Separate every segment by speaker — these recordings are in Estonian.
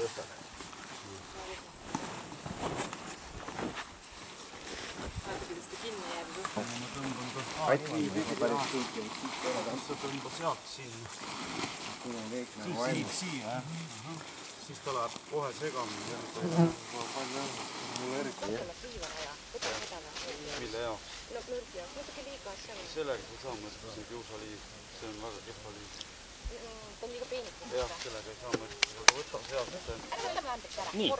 Speaker 1: tõstad.
Speaker 2: Ma tõmban ka sa tõmba sealt sinna. Siia, jah. Siis ta läheb kohe segamini. Mille jaoks? Sellega ei saa mõelda, see on kiusaliiv. See on väga kehva liiv.
Speaker 3: Ta on liiga peenik.
Speaker 2: Jah, sellega ei saa mõelda. Aga võta sealt.
Speaker 4: Nii,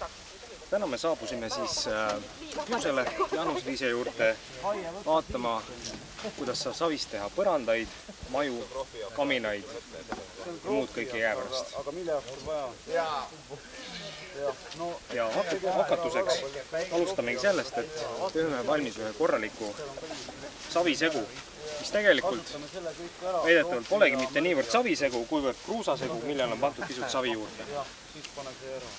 Speaker 4: täna me saabusime siis Juusele Jaanus Liise juurde vaatama, kuidas saab savist teha põrandaid, maju, kaminaid ja muud kõike jää pärast.
Speaker 2: Aga mille jaoks on vaja?
Speaker 4: Ja hakatuseks alustamegi sellest, et teeme valmis ühe korraliku savisegu, mis tegelikult väidetavalt polegi mitte niivõrd savisegu, kuivõrd kruusasegu, millele on pandud pisut savi juurde.
Speaker 2: Siis pane see ära.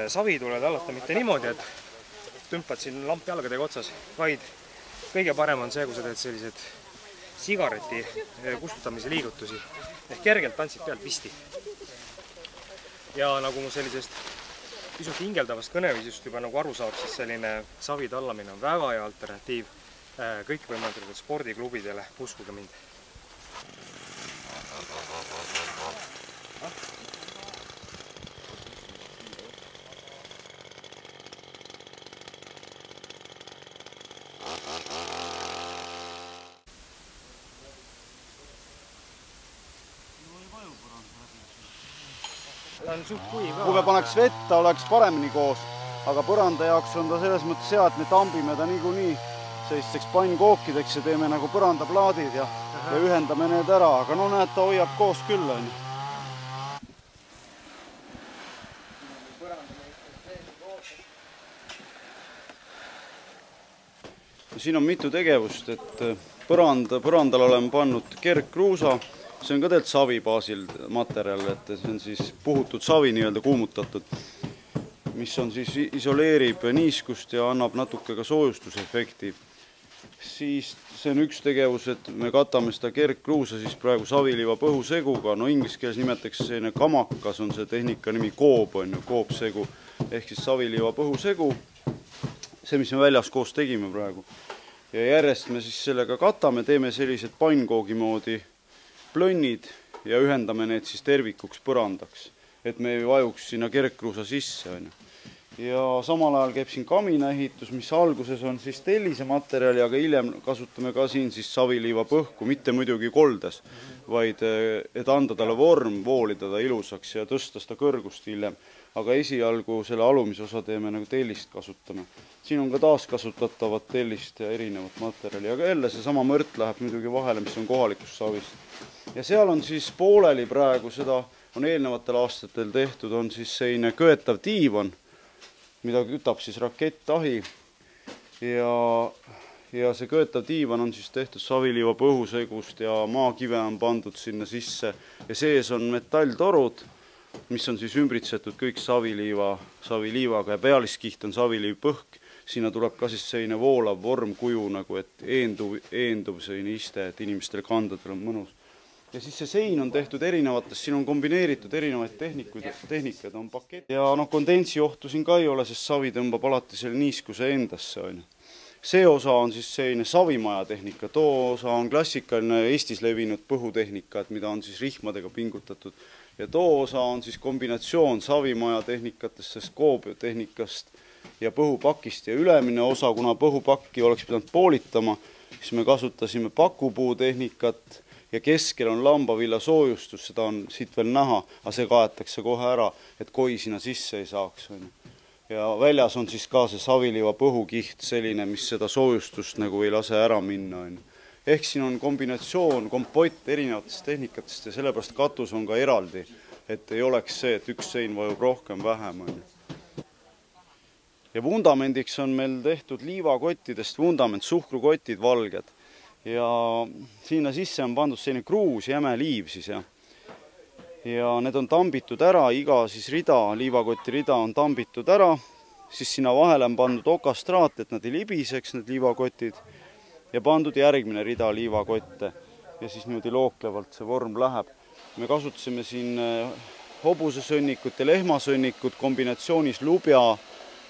Speaker 4: Savi tuleb tallata mitte niimoodi, et tümpad siin lampjalgadega otsas, vaid kõige parem on see, kui sa teed sellised sigareti kustutamise liigutusi ehk kergelt tantsid pealt pisti. Ja nagu mu sellisest pisut hingeldavast kõneviisist juba nagu aru saab, siis selline savi tallamine on väga hea alternatiiv kõikvõimalikele spordiklubidele, uskuge mind.
Speaker 2: Kui paneks vett, oleks paremini koos, aga põranda jaoks on ta selles mõttes hea, et me tambime ta niikuinii sellisteks pannkookideks ja teeme nagu põrandaplaadid ja ühendame need ära, aga no näed, ta hoiab koos küll, on ju. Siin on mitu tegevust, et põrandal oleme pannud kergkruusa. See on ka tegelikult savi baasil materjal, et see on siis puhutud savi nii-öelda kuumutatud, mis on siis isoleerib niiskust ja annab natuke ka soojustusefekti. Siis see on üks tegevus, et me katame seda kergkruusa siis praegu saviliiva põhuseguga, no inglise keeles nimetatakse selline kamakas, on see tehnika nimi koob, on ju, koobsegu, ehk siis saviliiva põhusegu, see, mis me väljas koos tegime praegu. Ja järjest me siis sellega katame, teeme sellised pannkoogi moodi plönnid ja ühendame need siis tervikuks põrandaks, et me ei vajuks sinna kergkruusa sisse. Ja samal ajal käib siin kaminaehitus, mis alguses on siis tellise materjali, aga hiljem kasutame ka siin siis saviliiva põhku, mitte muidugi koldes, vaid et anda talle vorm, voolida ta ilusaks ja tõsta seda kõrgust hiljem. Aga esialgu selle alumise osa teeme nagu tellist kasutame. Siin on ka taaskasutatavat tellist ja erinevat materjali, aga jälle see sama mõrt läheb muidugi vahele, mis on kohalikust savist. Ja seal on siis pooleli praegu, seda on eelnevatel aastatel tehtud, on siis selline köetav diivan, mida kütab siis rakettahi. Ja see köetav diivan on siis tehtud saviliiva põhusegust ja maakive on pandud sinna sisse. Ja sees on metalltorud, mis on siis ümbritsetud kõik saviliivaga ja pealiskiht on saviliiv põhk. Sinna tuleb ka siis selline voolav vormkuju, nagu et eendub selline iste, et inimestel kandadel on mõnus. Ja siis see sein on tehtud erinevatest, siin on kombineeritud erinevaid tehnikad, on pakett. Ja kondensiohtu siin ka ei ole, sest savi tõmbab alati selle niiskuse endasse. See osa on siis selline savimaja tehnika, too osa on klassikaline Eestis levinud põhutehnika, mida on siis rihmadega pingutatud. Ja too osa on siis kombinatsioon savimaja tehnikatest, koobtehnikast ja põhupakist ja ülemine osa, kuna põhupakki oleks pidanud poolitama, siis me kasutasime pakupuutehnikat ja keskel on lambavilla soojustus, seda on siit veel näha, aga see kaetakse kohe ära, et koi sinna sisse ei saaks. Ja väljas on siis ka see saviliiva põhukiht selline, mis seda soojustust nagu ei lase ära minna. Ehk siin on kombinatsioon, kompott erinevatest tehnikatest ja sellepärast katus on ka eraldi, et ei oleks see, et üks sein vajub rohkem vähem. Ja vundamendiks on meil tehtud liivakottidest vundament, suhkrukotid valged. Ja sinna sisse on pandud selline kruus, jäme liiv siis ja need on tambitud ära, iga siis rida, liivakoti rida on tambitud ära, siis sinna vahele on pandud okastraat, et nad ei libiseks, need liivakotid, ja pandud järgmine rida liivakotte. ja siis niimoodi looklevalt see vorm läheb. Me kasutasime siin hobusesõnnikut ja lehmasõnnikut kombinatsioonis lubja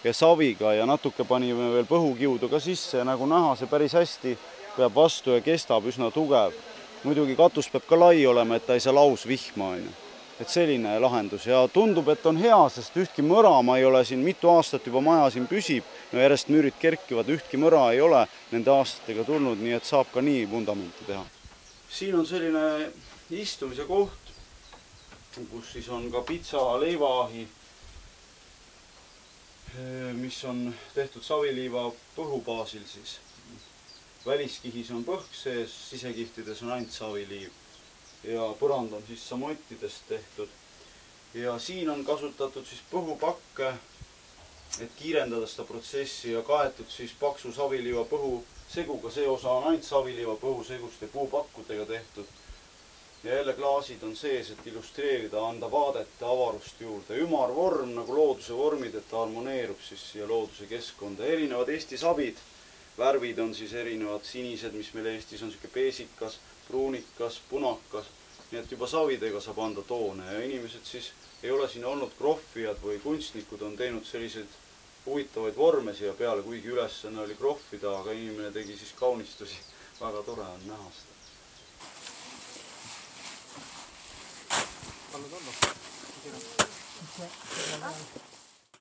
Speaker 2: ja saviga ja natuke panime veel põhukiudu ka sisse ja nagu näha, see päris hästi peab vastu ja kestab üsna tugev. Muidugi katus peab ka lai olema, et ta ei saa lausvihma, on ju. Et selline lahendus ja tundub, et on hea, sest ühtki mõra ma ei ole siin mitu aastat juba maja siin püsib, no järjest müürid kerkivad, ühtki mõra ei ole nende aastatega tulnud, nii et saab ka nii vundamenti teha. Siin on selline istumise koht, kus siis on ka pitsa leivaahi, mis on tehtud saviliiva põhubaasil siis. Väliskihis on põhk sees, sisekihtides on ainult saviliiv. Ja põrand on siis samottidest tehtud. Ja siin on kasutatud siis põhupakke, et kiirendada seda protsessi ja kaetud siis paksu saviliiva põhuseguga. See osa on ainult saviliiva põhuseguste puupakkudega tehtud. Ja jälle klaasid on sees, et illustreerida, anda vaadet ja avarust juurde. Ümar vorm nagu looduse vormid, et ta harmoneerub siis siia looduse keskkonda. Erinevad Eesti sabid, värvid on siis erinevad sinised, mis meil Eestis on siuke peesikas, pruunikas, punakas, nii et juba savidega saab anda toone ja inimesed siis ei ole siin olnud krohvijad või kunstnikud on teinud selliseid huvitavaid vorme siia peale, kuigi ülesanne oli krohvida, aga inimene tegi siis kaunistusi. Väga tore on näha seda.